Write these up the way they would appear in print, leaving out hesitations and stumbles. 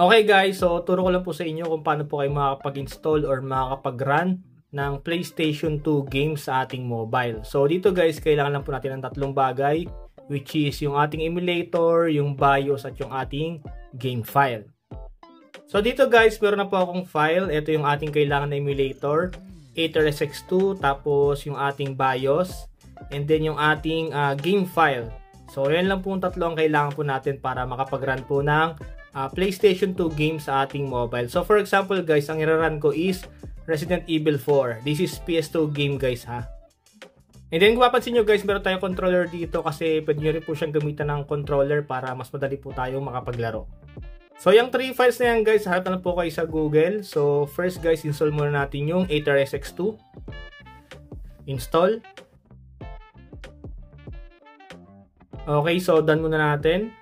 Okay guys, so turo ko lang po sa inyo kung paano po kayo makakapag-install or makakapag-run ng PlayStation 2 games sa ating mobile. So dito guys, kailangan lang po natin ng tatlong bagay, which is yung ating emulator, yung BIOS at yung ating game file. So dito guys, meron na po akong file. Ito yung ating kailangan na emulator, AeterSX2, tapos yung ating BIOS, and then yung ating game file. So yan lang po yung tatlo ang kailangan po natin para makapag-run po ng PlayStation 2 games sa ating mobile. So for example guys, ang i-run ko is Resident Evil 4. This is PS2 game guys ha. And then kung mapansin nyo guys, meron tayong controller dito kasi pwede nyo rin po siyang gamitan ng controller para mas madali po tayong makapaglaro. So yung 3 files na yan guys, harap na po kayo sa Google. So first guys, install muna natin yung AeterSX2. Install. Okay, so done muna natin.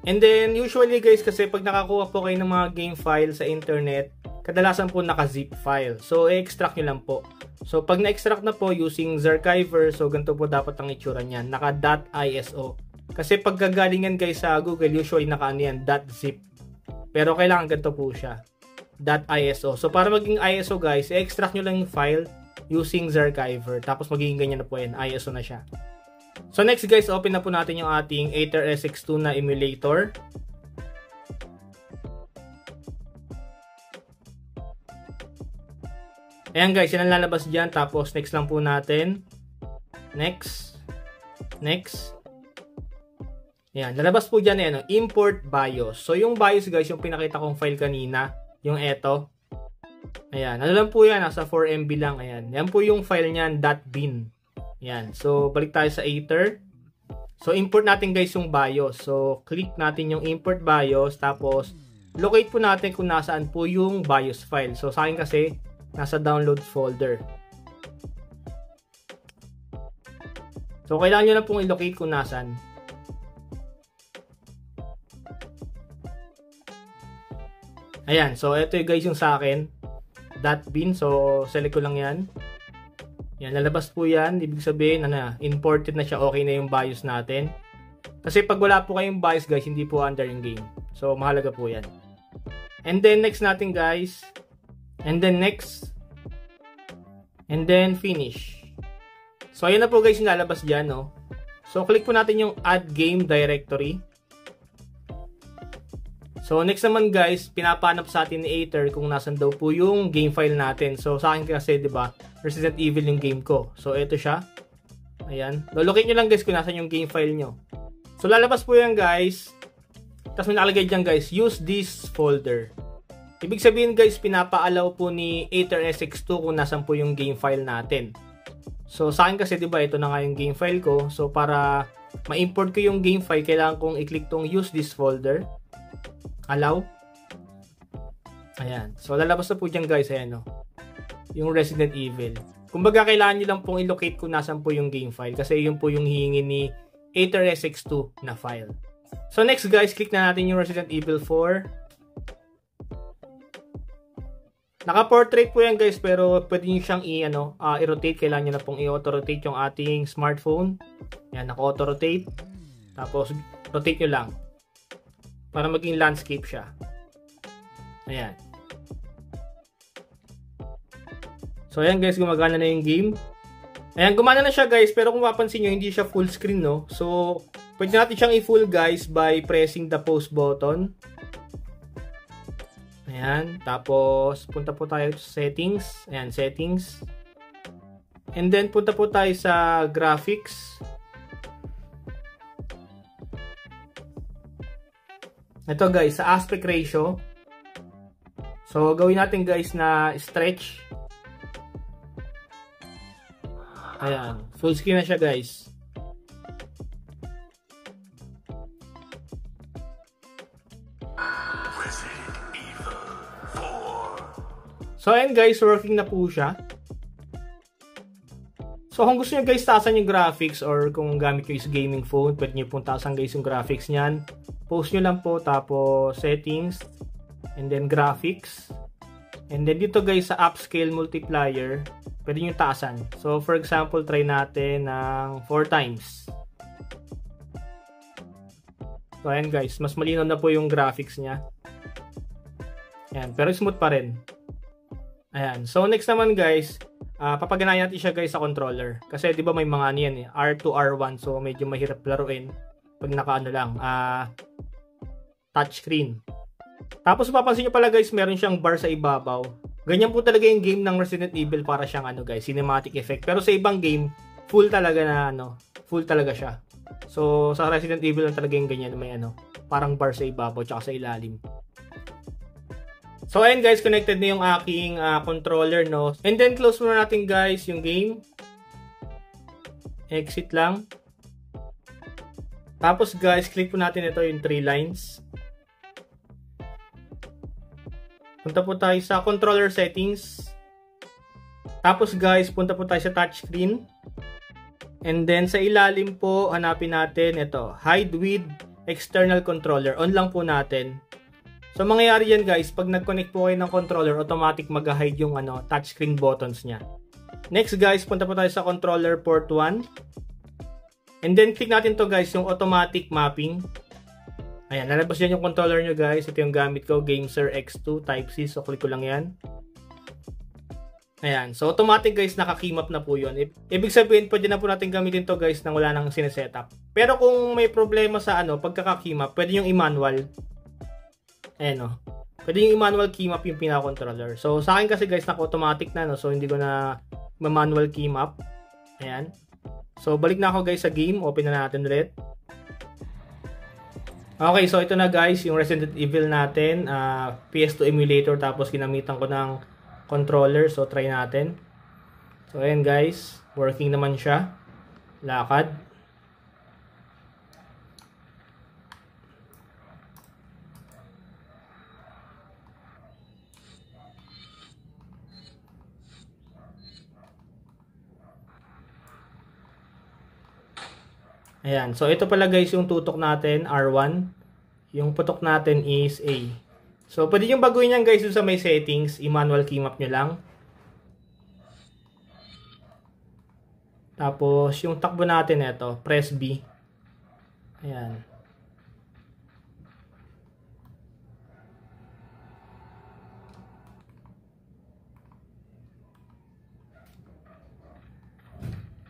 And then, usually guys, kasi pag nakakuha po kayo ng mga game file sa internet, kadalasan po naka-zip file. So, i-extract nyo lang po. So, pag na-extract na po using Zarchiver, so ganito po dapat ang itsura niyan. Naka.iso. Kasi pag gagalingan guys sa Google, usually naka-ano yan, .zip. Pero kailangan ganito po siya. .iso. So, para maging ISO guys, i-extract nyo lang yung file using Zarchiver. Tapos magiging ganyan na po yan. ISO na siya. So next guys, open na po natin yung ating AeterSX2 na emulator. Ayan guys, yan ang lalabas dyan. Tapos next lang po natin. Next. Next. Ayan, lalabas po dyan eh, import BIOS. So yung BIOS guys, yung pinakita kong file kanina, yung eto. Ayan, ano lang po yan, nasa 4 MB lang. Ayan, yan po yung file nyan, .bin. Yan. So, balik tayo sa Aether. So, import natin guys yung BIOS. So, click natin yung import BIOS. Tapos, locate po natin kung nasaan po yung BIOS file. So, sa akin kasi, nasa download folder. So, kailangan nyo lang pong i-locate kung nasaan. Ayan. So, ito guys yung sa akin. .bin. So, select ko lang yan. Yan, lalabas po yan. Ibig sabihin, imported na siya. Okay na yung BIOS natin. Kasi pag wala po kayong BIOS guys, hindi po under yung game. So, mahalaga po yan. And then, next natin guys. And then, next. And then, finish. So, ayan na po guys yung lalabas dyan, no? So, click po natin yung add game directory. So, next naman guys, pinapahanap sa atin ni Aether kung nasan daw po yung game file natin. So, sa akin kasi, di ba, Resident Evil yung game ko. So, ito siya. Ayan. Lolocate nyo lang guys kung nasan yung game file nyo. So, lalabas po yan guys. Tapos may nakalagay dyan guys, use this folder. Ibig sabihin guys, pinapa-allow po ni AeterSX2 kung nasan po yung game file natin. So, sa akin kasi, di ba, ito na nga yung game file ko. So, para ma-import ko yung game file, kailangan kong i-click tong use this folder. Allow. Ayan. So, lalabas na po dyan guys. Ayan o. Yung Resident Evil. Kumbaga, kailangan nyo lang pong i-locate kung nasan po yung game file. Kasi yun po yung hihingi ni AeterSX2 na file. So, next guys, click na natin yung Resident Evil 4. Naka-portrait po yan guys. Pero pwede nyo siyang i-rotate. Kailangan nyo na pong i-auto-rotate yung ating smartphone. Ayan, naka-auto-rotate. Tapos, rotate nyo lang. Para maging landscape siya. Ayan. So, ayan guys, gumagana na yung game. Ayan, gumana na siya guys. Pero kung mapansin nyo, hindi siya full screen, no? So, pwede natin siyang i-full guys by pressing the pause button. Ayan. Tapos, punta po tayo sa settings. Ayan, settings. And then, punta po tayo sa graphics. Ito guys, sa aspect ratio. So, gawin natin guys na stretch. Ayan. Full screen na siya guys. Resident Evil 4. So, ayan guys, working na po siya. So, kung gusto nyo guys taasan yung graphics or kung gamit nyo is gaming phone, pwede nyo pong taasan guys yung graphics nyan. Post nyo lang po, tapos settings, and then graphics. And then dito guys sa upscale multiplier, pwede nyo taasan. So for example, try natin ng 4 times. So ayan guys, mas malinaw na po yung graphics niya. Ayan, pero smooth pa rin. Ayan. So next naman guys, papaganahin natin siya guys sa controller. Kasi 'di ba may mga ano yan eh, R2, R1, so medyo mahirap laruin pag nakaano lang, touchscreen. Tapos mapapansin niyo pala guys, meron siyang bar sa ibabaw. Ganyan po talaga yung game ng Resident Evil, para siyang ano guys, cinematic effect. Pero sa ibang game, full talaga na ano, full talaga siya. So sa Resident Evil lang talaga yung ganyan, may ano, parang bar sa ibabaw tsaka sa ilalim. So ayan guys, connected na yung aking controller, no. And then close muna natin guys yung game. Exit lang. Tapos guys, click po natin ito yung 3 lines. Punta po tayo sa controller settings. Tapos guys, punta po tayo sa touchscreen. And then sa ilalim po, hanapin natin ito, hide with external controller. On lang po natin. So mangyayari yan guys, pag nag-connect po kayo ng controller, automatic mag-hide yung ano, touchscreen buttons niya. Next guys, punta po tayo sa controller port 1. And then click natin to guys, yung automatic mapping. Ayan, lalabas yan yung controller nyo guys. Ito yung gamit ko, GameSir X2 Type-C. So click ko lang yan. Ayan, so automatic guys, naka-keymap na po yun. Ibig sabihin, pwede na po natin gamitin to guys nang wala nang sinesetup. Pero kung may problema sa ano, pagkaka-keymap, pwede yung i-manual. Ayan o. Pwede yung i-manual keymap yung pinaka-controller. So sa akin kasi guys, naka-automatic na, no? So hindi ko na ma-manual keymap. Ayan. So balik na ako guys sa game. Open na natin ulit. Okay, so ito na guys, yung Resident Evil natin. PS2 emulator, tapos ginamitan ko ng controller. So try natin. So ayan guys, working naman siya. Lakad. Ayan. So, ito pala guys yung tutok natin, R1. Yung putok natin is A. So, pwede yung baguhin yan guys sa may settings. I-manual keymap nyo lang. Tapos, yung takbo natin ito, press B. Ayan.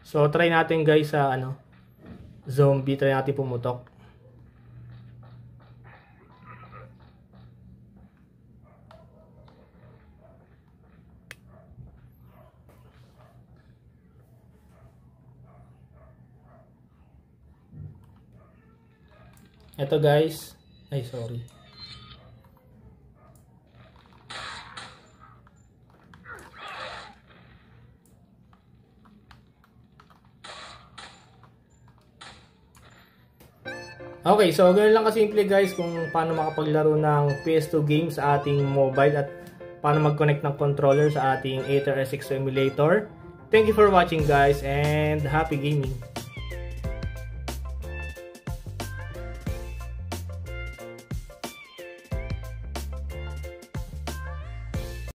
So, try natin guys sa ano, zombie, try natin pumutok. Ito guys, ay sorry. Okay, so ganoon lang kasimple guys kung paano makapaglaro ng PS2 games sa ating mobile at paano mag-connect ng controller sa ating Aether SX emulator. Thank you for watching guys and happy gaming!